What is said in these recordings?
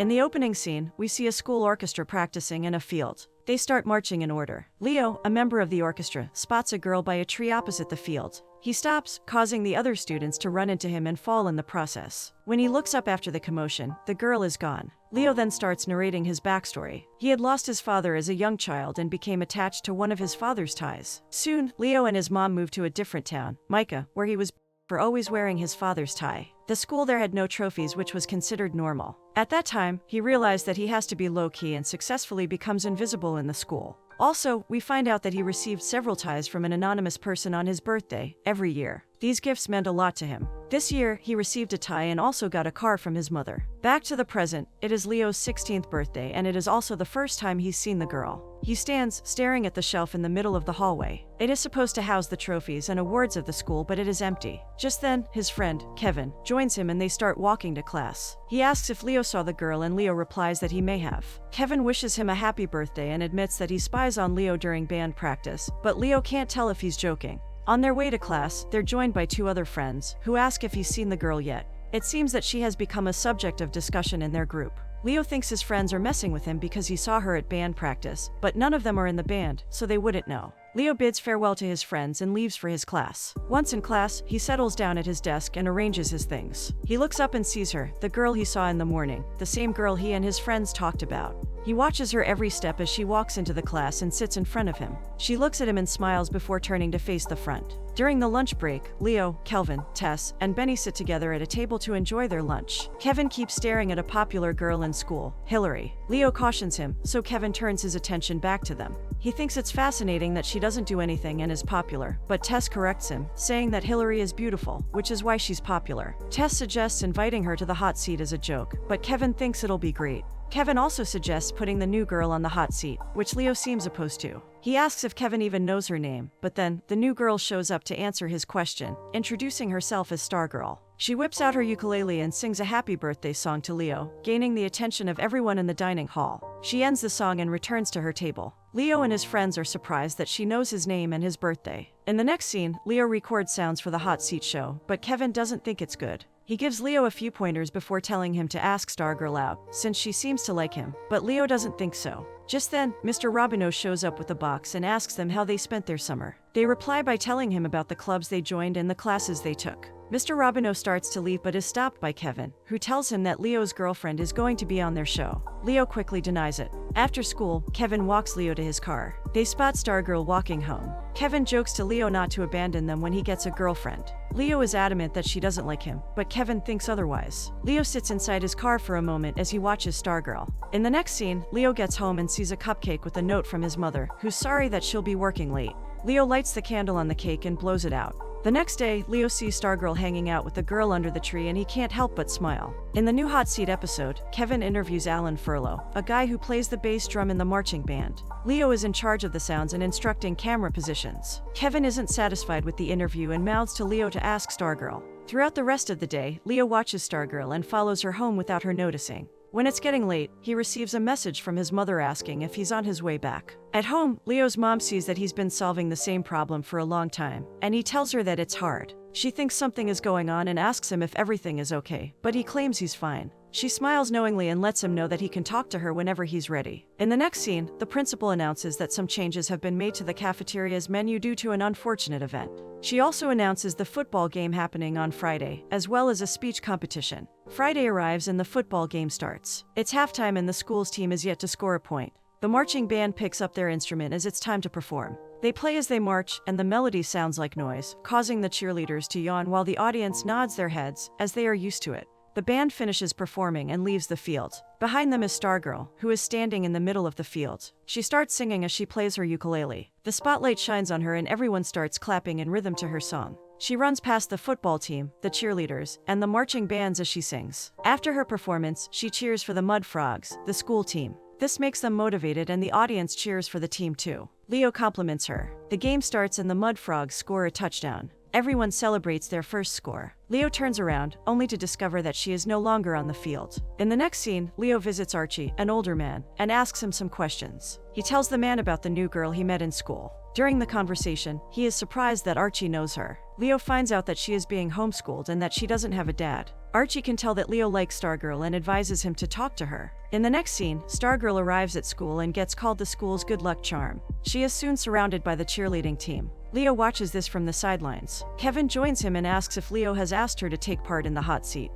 In the opening scene, we see a school orchestra practicing in a field. They start marching in order. Leo, a member of the orchestra, spots a girl by a tree opposite the field. He stops, causing the other students to run into him and fall in the process. When he looks up after the commotion, the girl is gone. Leo then starts narrating his backstory. He had lost his father as a young child and became attached to one of his father's ties. Soon, Leo and his mom moved to a different town, Micah, where he was for always wearing his father's tie. The school there had no trophies, which was considered normal. At that time, he realized that he has to be low-key and successfully becomes invisible in the school. Also, we find out that he received several ties from an anonymous person on his birthday, every year. These gifts meant a lot to him. This year, he received a tie and also got a car from his mother. Back to the present, it is Leo's 16th birthday and it is also the first time he's seen the girl. He stands, staring at the shelf in the middle of the hallway. It is supposed to house the trophies and awards of the school, but it is empty. Just then, his friend, Kevin, joins him and they start walking to class. He asks if Leo saw the girl and Leo replies that he may have. Kevin wishes him a happy birthday and admits that he spies on Leo during band practice, but Leo can't tell if he's joking. On their way to class, they're joined by two other friends, who ask if he's seen the girl yet. It seems that she has become a subject of discussion in their group. Leo thinks his friends are messing with him because he saw her at band practice, but none of them are in the band, so they wouldn't know. Leo bids farewell to his friends and leaves for his class. Once in class, he settles down at his desk and arranges his things. He looks up and sees her, the girl he saw in the morning, the same girl he and his friends talked about. He watches her every step as she walks into the class and sits in front of him. She looks at him and smiles before turning to face the front. During the lunch break, Leo, Kelvin, Tess, and Benny sit together at a table to enjoy their lunch. Kevin keeps staring at a popular girl in school, Hillary. Leo cautions him, so Kevin turns his attention back to them. He thinks it's fascinating that she doesn't do anything and is popular, but Tess corrects him, saying that Hillary is beautiful, which is why she's popular. Tess suggests inviting her to the hot seat as a joke, but Kevin thinks it'll be great. Kevin also suggests putting the new girl on the hot seat, which Leo seems opposed to. He asks if Kevin even knows her name, but then, the new girl shows up to answer his question, introducing herself as Stargirl. She whips out her ukulele and sings a happy birthday song to Leo, gaining the attention of everyone in the dining hall. She ends the song and returns to her table. Leo and his friends are surprised that she knows his name and his birthday. In the next scene, Leo records sounds for the hot seat show, but Kevin doesn't think it's good. He gives Leo a few pointers before telling him to ask Stargirl out, since she seems to like him, but Leo doesn't think so. Just then, Mr. Robino shows up with a box and asks them how they spent their summer. They reply by telling him about the clubs they joined and the classes they took. Mr. Robino starts to leave but is stopped by Kevin, who tells him that Leo's girlfriend is going to be on their show. Leo quickly denies it. After school, Kevin walks Leo to his car. They spot Stargirl walking home. Kevin jokes to Leo not to abandon them when he gets a girlfriend. Leo is adamant that she doesn't like him, but Kevin thinks otherwise. Leo sits inside his car for a moment as he watches Stargirl. In the next scene, Leo gets home and sees a cupcake with a note from his mother, who's sorry that she'll be working late. Leo lights the candle on the cake and blows it out. The next day, Leo sees Stargirl hanging out with the girl under the tree and he can't help but smile. In the new Hot Seat episode, Kevin interviews Alan Furlow, a guy who plays the bass drum in the marching band. Leo is in charge of the sounds and instructing camera positions. Kevin isn't satisfied with the interview and mouths to Leo to ask Stargirl. Throughout the rest of the day, Leo watches Stargirl and follows her home without her noticing. When it's getting late, he receives a message from his mother asking if he's on his way back. At home, Leo's mom sees that he's been solving the same problem for a long time, and he tells her that it's hard. She thinks something is going on and asks him if everything is okay, but he claims he's fine. She smiles knowingly and lets him know that he can talk to her whenever he's ready. In the next scene, the principal announces that some changes have been made to the cafeteria's menu due to an unfortunate event. She also announces the football game happening on Friday, as well as a speech competition. Friday arrives and the football game starts. It's halftime and the school's team is yet to score a point. The marching band picks up their instrument as it's time to perform. They play as they march, and the melody sounds like noise, causing the cheerleaders to yawn while the audience nods their heads, as they are used to it. The band finishes performing and leaves the field. Behind them is Stargirl, who is standing in the middle of the field. She starts singing as she plays her ukulele. The spotlight shines on her and everyone starts clapping in rhythm to her song. She runs past the football team, the cheerleaders, and the marching bands as she sings. After her performance, she cheers for the Mud Frogs, the school team. This makes them motivated and the audience cheers for the team too. Leo compliments her. The game starts and the Mud Frogs score a touchdown. Everyone celebrates their first score. Leo turns around, only to discover that she is no longer on the field. In the next scene, Leo visits Archie, an older man, and asks him some questions. He tells the man about the new girl he met in school. During the conversation, he is surprised that Archie knows her. Leo finds out that she is being homeschooled and that she doesn't have a dad. Archie can tell that Leo likes Stargirl and advises him to talk to her. In the next scene, Stargirl arrives at school and gets called the school's good luck charm. She is soon surrounded by the cheerleading team. Leo watches this from the sidelines. Kevin joins him and asks if Leo has asked her to take part in the hot seat.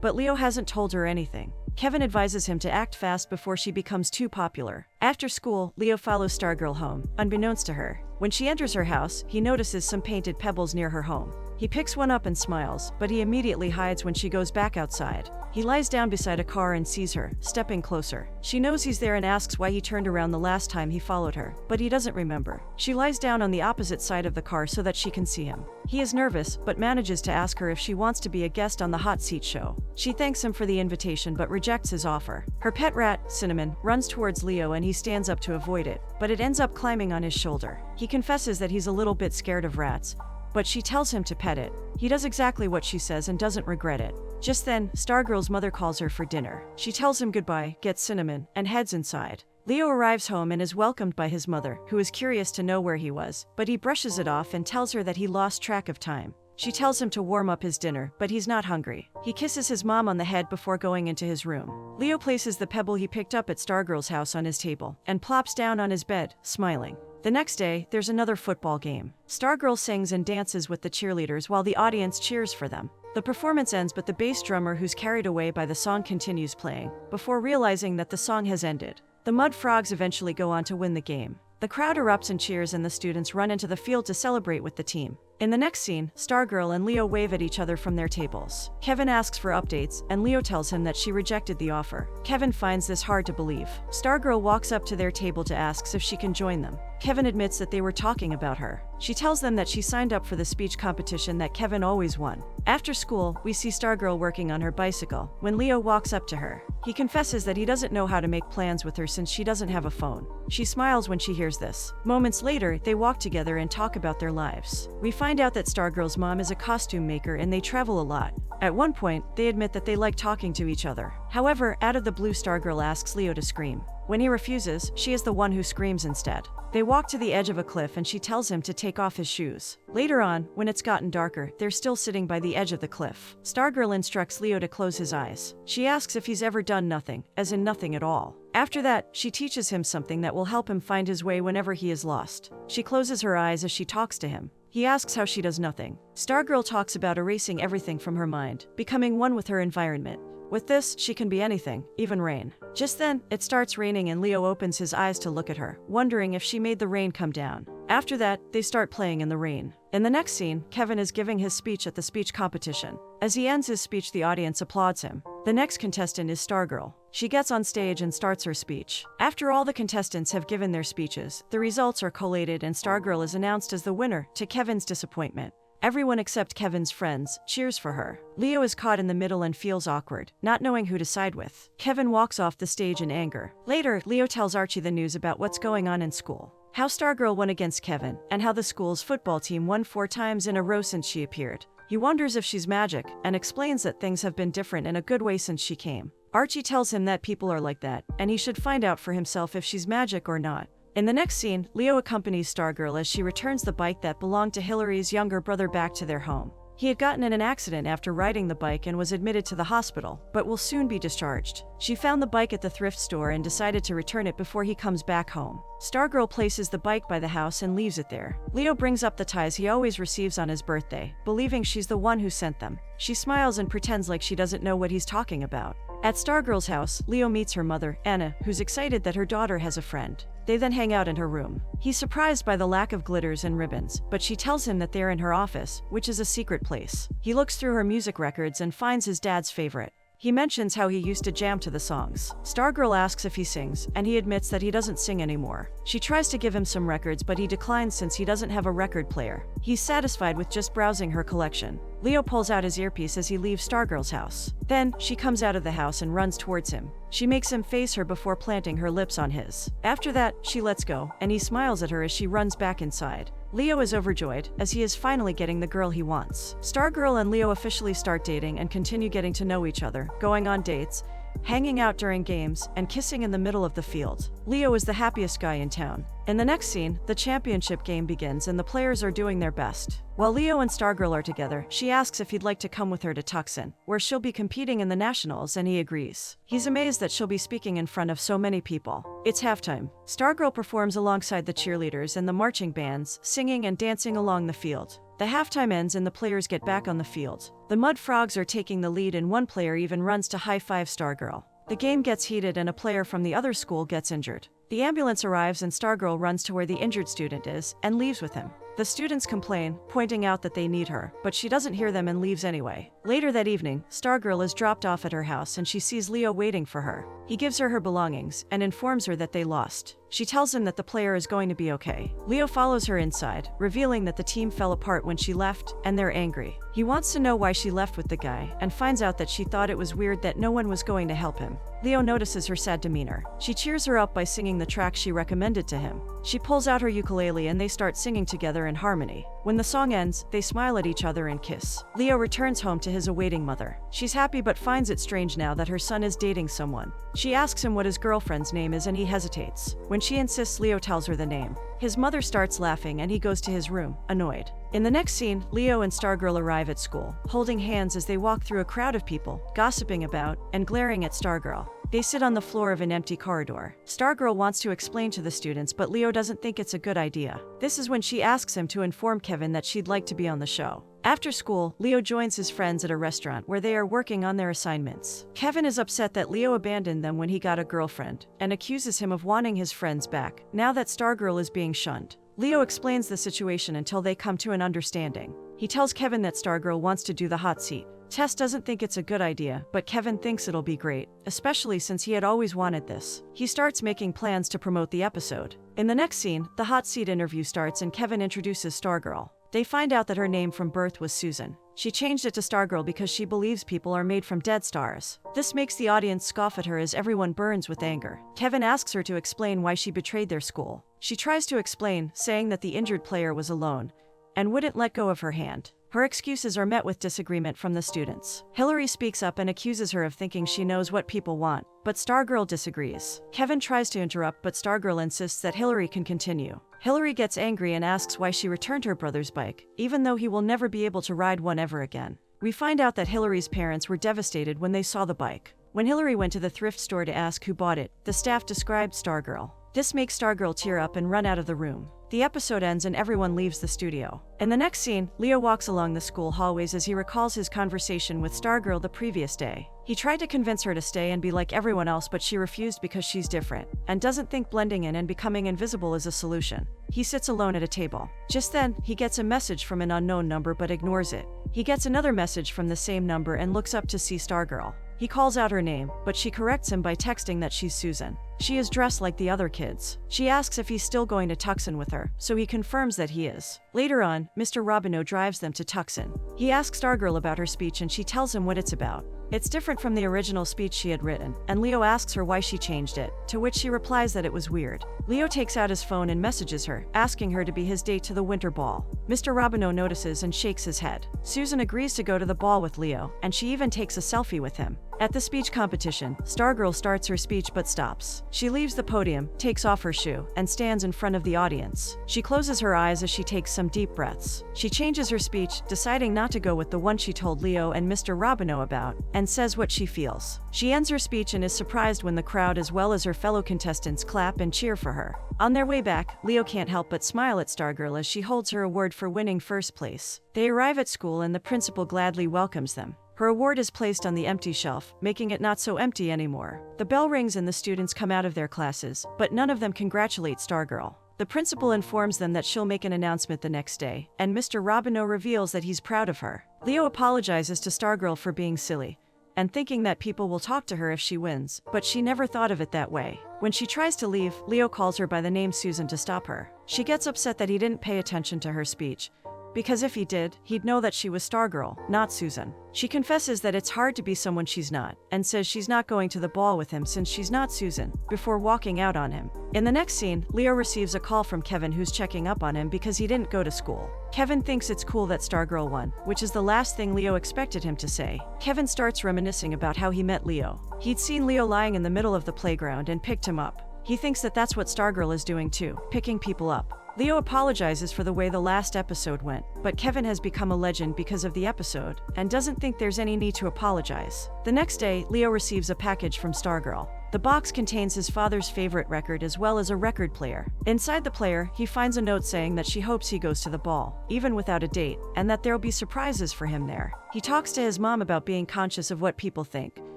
But Leo hasn't told her anything. Kevin advises him to act fast before she becomes too popular. After school, Leo follows Stargirl home, unbeknownst to her. When she enters her house, he notices some painted pebbles near her home. He picks one up and smiles, but he immediately hides when she goes back outside. He lies down beside a car and sees her, stepping closer. She knows he's there and asks why he turned around the last time he followed her, but he doesn't remember. She lies down on the opposite side of the car so that she can see him. He is nervous, but manages to ask her if she wants to be a guest on the hot seat show. She thanks him for the invitation but rejects his offer. Her pet rat, Cinnamon, runs towards Leo and he stands up to avoid it, but it ends up climbing on his shoulder. He confesses that he's a little bit scared of rats, but she tells him to pet it. He does exactly what she says and doesn't regret it. Just then, Stargirl's mother calls her for dinner. She tells him goodbye, gets Cinnamon, and heads inside. Leo arrives home and is welcomed by his mother, who is curious to know where he was, but he brushes it off and tells her that he lost track of time. She tells him to warm up his dinner, but he's not hungry. He kisses his mom on the head before going into his room. Leo places the pebble he picked up at Stargirl's house on his table, and plops down on his bed, smiling. The next day, there's another football game. Stargirl sings and dances with the cheerleaders while the audience cheers for them. The performance ends, but the bass drummer who's carried away by the song continues playing, before realizing that the song has ended. The Mud Frogs eventually go on to win the game. The crowd erupts in cheers and the students run into the field to celebrate with the team. In the next scene, Stargirl and Leo wave at each other from their tables. Kevin asks for updates, and Leo tells him that she rejected the offer. Kevin finds this hard to believe. Stargirl walks up to their table to ask if she can join them. Kevin admits that they were talking about her. She tells them that she signed up for the speech competition that Kevin always won. After school, we see Stargirl working on her bicycle when Leo walks up to her. He confesses that he doesn't know how to make plans with her since she doesn't have a phone. She smiles when she hears this. Moments later, they walk together and talk about their lives. We find out that Stargirl's mom is a costume maker and they travel a lot. At one point, they admit that they like talking to each other. However, out of the blue, Stargirl asks Leo to scream. When he refuses, she is the one who screams instead. They walk to the edge of a cliff and she tells him to take off his shoes. Later on, when it's gotten darker, they're still sitting by the edge of the cliff. Stargirl instructs Leo to close his eyes. She asks if he's ever done nothing, as in nothing at all. After that, she teaches him something that will help him find his way whenever he is lost. She closes her eyes as she talks to him. He asks how she does nothing. Stargirl talks about erasing everything from her mind, becoming one with her environment. With this, she can be anything, even rain. Just then, it starts raining and Leo opens his eyes to look at her, wondering if she made the rain come down. After that, they start playing in the rain. In the next scene, Kevin is giving his speech at the speech competition. As he ends his speech, the audience applauds him. The next contestant is Stargirl. She gets on stage and starts her speech. After all the contestants have given their speeches, the results are collated and Stargirl is announced as the winner, to Kevin's disappointment. Everyone except Kevin's friends cheers for her. Leo is caught in the middle and feels awkward, not knowing who to side with. Kevin walks off the stage in anger. Later, Leo tells Archie the news about what's going on in school. How Stargirl won against Kevin, and how the school's football team won 4 times in a row since she appeared. He wonders if she's magic, and explains that things have been different in a good way since she came. Archie tells him that people are like that, and he should find out for himself if she's magic or not. In the next scene, Leo accompanies Stargirl as she returns the bike that belonged to Hillary's younger brother back to their home. He had gotten in an accident after riding the bike and was admitted to the hospital, but will soon be discharged. She found the bike at the thrift store and decided to return it before he comes back home. Stargirl places the bike by the house and leaves it there. Leo brings up the ties he always receives on his birthday, believing she's the one who sent them. She smiles and pretends like she doesn't know what he's talking about. At Stargirl's house, Leo meets her mother, Anna, who's excited that her daughter has a friend. They then hang out in her room. He's surprised by the lack of glitters and ribbons, but she tells him that they're in her office, which is a secret place. He looks through her music records and finds his dad's favorite. He mentions how he used to jam to the songs. Stargirl asks if he sings, and he admits that he doesn't sing anymore. She tries to give him some records, but he declines since he doesn't have a record player. He's satisfied with just browsing her collection. Leo pulls out his earpiece as he leaves Stargirl's house. Then, she comes out of the house and runs towards him. She makes him face her before planting her lips on his. After that, she lets go, and he smiles at her as she runs back inside. Leo is overjoyed, as he is finally getting the girl he wants. Stargirl and Leo officially start dating and continue getting to know each other, going on dates, hanging out during games, and kissing in the middle of the field. Leo is the happiest guy in town. In the next scene, the championship game begins and the players are doing their best. While Leo and Stargirl are together, she asks if he'd like to come with her to Tucson, where she'll be competing in the nationals, and he agrees. He's amazed that she'll be speaking in front of so many people. It's halftime. Stargirl performs alongside the cheerleaders and the marching bands, singing and dancing along the field. The halftime ends and the players get back on the field. The Mud Frogs are taking the lead and one player even runs to high-five Stargirl. The game gets heated and a player from the other school gets injured. The ambulance arrives and Stargirl runs to where the injured student is and leaves with him. The students complain, pointing out that they need her, but she doesn't hear them and leaves anyway. Later that evening, Stargirl is dropped off at her house and she sees Leo waiting for her. He gives her her belongings and informs her that they lost. She tells him that the player is going to be okay. Leo follows her inside, revealing that the team fell apart when she left, and they're angry. He wants to know why she left with the guy, and finds out that she thought it was weird that no one was going to help him. Leo notices her sad demeanor. She cheers her up by singing the track she recommended to him. She pulls out her ukulele and they start singing together in harmony. When the song ends, they smile at each other and kiss. Leo returns home to his awaiting mother. She's happy but finds it strange now that her son is dating someone. She asks him what his girlfriend's name is and he hesitates. When she insists, Leo tells her the name. His mother starts laughing and he goes to his room, annoyed. In the next scene, Leo and Stargirl arrive at school, holding hands as they walk through a crowd of people, gossiping about and glaring at Stargirl. They sit on the floor of an empty corridor. Stargirl wants to explain to the students, but Leo doesn't think it's a good idea. This is when she asks him to inform Kevin that she'd like to be on the show. After school, Leo joins his friends at a restaurant where they are working on their assignments. Kevin is upset that Leo abandoned them when he got a girlfriend, and accuses him of wanting his friends back, now that Stargirl is being shunned. Leo explains the situation until they come to an understanding. He tells Kevin that Stargirl wants to do the hot seat. Tess doesn't think it's a good idea, but Kevin thinks it'll be great, especially since he had always wanted this. He starts making plans to promote the episode. In the next scene, the hot seat interview starts and Kevin introduces Stargirl. They find out that her name from birth was Susan. She changed it to Stargirl because she believes people are made from dead stars. This makes the audience scoff at her as everyone burns with anger. Kevin asks her to explain why she betrayed their school. She tries to explain, saying that the injured player was alone and wouldn't let go of her hand. Her excuses are met with disagreement from the students. Hillary speaks up and accuses her of thinking she knows what people want, but Stargirl disagrees. Kevin tries to interrupt, but Stargirl insists that Hillary can continue. Hillary gets angry and asks why she returned her brother's bike, even though he will never be able to ride one ever again. We find out that Hillary's parents were devastated when they saw the bike. When Hillary went to the thrift store to ask who bought it, the staff described Stargirl. This makes Stargirl tear up and run out of the room. The episode ends and everyone leaves the studio. In the next scene, Leo walks along the school hallways as he recalls his conversation with Stargirl the previous day. He tried to convince her to stay and be like everyone else, but she refused because she's different, and doesn't think blending in and becoming invisible is a solution. He sits alone at a table. Just then, he gets a message from an unknown number but ignores it. He gets another message from the same number and looks up to see Stargirl. He calls out her name, but she corrects him by texting that she's Susan. She is dressed like the other kids. She asks if he's still going to Tucson with her, so he confirms that he is. Later on, Mr. Robino drives them to Tucson. He asks Stargirl about her speech and she tells him what it's about. It's different from the original speech she had written, and Leo asks her why she changed it, to which she replies that it was weird. Leo takes out his phone and messages her, asking her to be his date to the winter ball. Mr. Robino notices and shakes his head. Susan agrees to go to the ball with Leo, and she even takes a selfie with him. At the speech competition, Stargirl starts her speech but stops. She leaves the podium, takes off her shoe, and stands in front of the audience. She closes her eyes as she takes some deep breaths. She changes her speech, deciding not to go with the one she told Leo and Mr. Robino about, and says what she feels. She ends her speech and is surprised when the crowd as well as her fellow contestants clap and cheer for her. On their way back, Leo can't help but smile at Stargirl as she holds her award for winning first place. They arrive at school and the principal gladly welcomes them. Her award is placed on the empty shelf, making it not so empty anymore. The bell rings and the students come out of their classes, but none of them congratulate Stargirl. The principal informs them that she'll make an announcement the next day, and Mr. Robino reveals that he's proud of her. Leo apologizes to Stargirl for being silly, and thinking that people will talk to her if she wins, but she never thought of it that way. When she tries to leave, Leo calls her by the name Susan to stop her. She gets upset that he didn't pay attention to her speech, because if he did, he'd know that she was Stargirl, not Susan. She confesses that it's hard to be someone she's not, and says she's not going to the ball with him since she's not Susan, before walking out on him. In the next scene, Leo receives a call from Kevin who's checking up on him because he didn't go to school. Kevin thinks it's cool that Stargirl won, which is the last thing Leo expected him to say. Kevin starts reminiscing about how he met Leo. He'd seen Leo lying in the middle of the playground and picked him up. He thinks that that's what Stargirl is doing too, picking people up. Leo apologizes for the way the last episode went, but Kevin has become a legend because of the episode, and doesn't think there's any need to apologize. The next day, Leo receives a package from Stargirl. The box contains his father's favorite record as well as a record player. Inside the player, he finds a note saying that she hopes he goes to the ball, even without a date, and that there'll be surprises for him there. He talks to his mom about being conscious of what people think,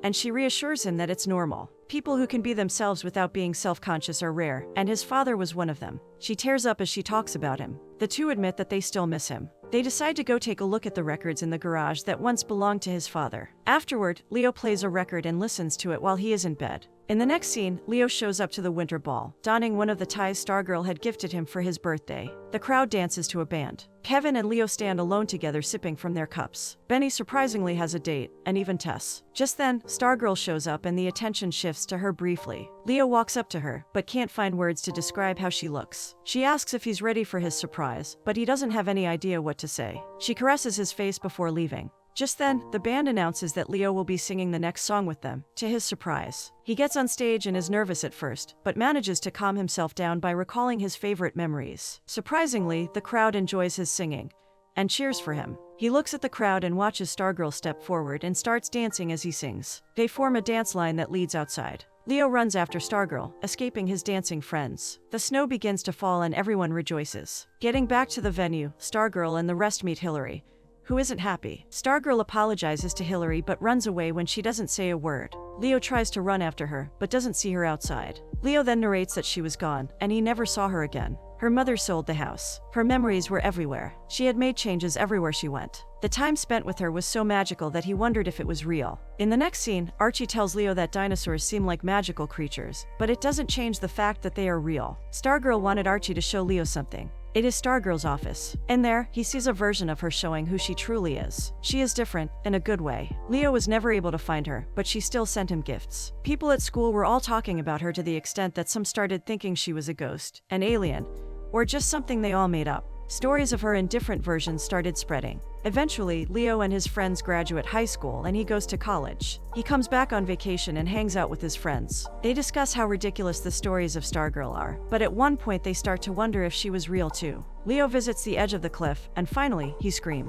and she reassures him that it's normal. People who can be themselves without being self-conscious are rare, and his father was one of them. She tears up as she talks about him. The two admit that they still miss him. They decide to go take a look at the records in the garage that once belonged to his father. Afterward, Leo plays a record and listens to it while he is in bed. In the next scene, Leo shows up to the winter ball, donning one of the ties Stargirl had gifted him for his birthday. The crowd dances to a band. Kevin and Leo stand alone together sipping from their cups. Benny surprisingly has a date, and even Tess. Just then, Stargirl shows up and the attention shifts to her briefly. Leo walks up to her, but can't find words to describe how she looks. She asks if he's ready for his surprise, but he doesn't have any idea what to say. She caresses his face before leaving. Just then, the band announces that Leo will be singing the next song with them, to his surprise. He gets on stage and is nervous at first, but manages to calm himself down by recalling his favorite memories. Surprisingly, the crowd enjoys his singing and cheers for him. He looks at the crowd and watches Stargirl step forward and starts dancing as he sings. They form a dance line that leads outside. Leo runs after Stargirl, escaping his dancing friends. The snow begins to fall and everyone rejoices. Getting back to the venue, Stargirl and the rest meet Hillary, who isn't happy. Stargirl apologizes to Hillary but runs away when she doesn't say a word. Leo tries to run after her, but doesn't see her outside. Leo then narrates that she was gone, and he never saw her again. Her mother sold the house. Her memories were everywhere. She had made changes everywhere she went. The time spent with her was so magical that he wondered if it was real. In the next scene, Archie tells Leo that dinosaurs seem like magical creatures, but it doesn't change the fact that they are real. Stargirl wanted Archie to show Leo something. It is Stargirl's office. In there, he sees a version of her showing who she truly is. She is different, in a good way. Leo was never able to find her, but she still sent him gifts. People at school were all talking about her to the extent that some started thinking she was a ghost, an alien, or just something they all made up. Stories of her in different versions started spreading. Eventually, Leo and his friends graduate high school and he goes to college. He comes back on vacation and hangs out with his friends. They discuss how ridiculous the stories of Stargirl are, but at one point they start to wonder if she was real too. Leo visits the edge of the cliff, and finally, he screams.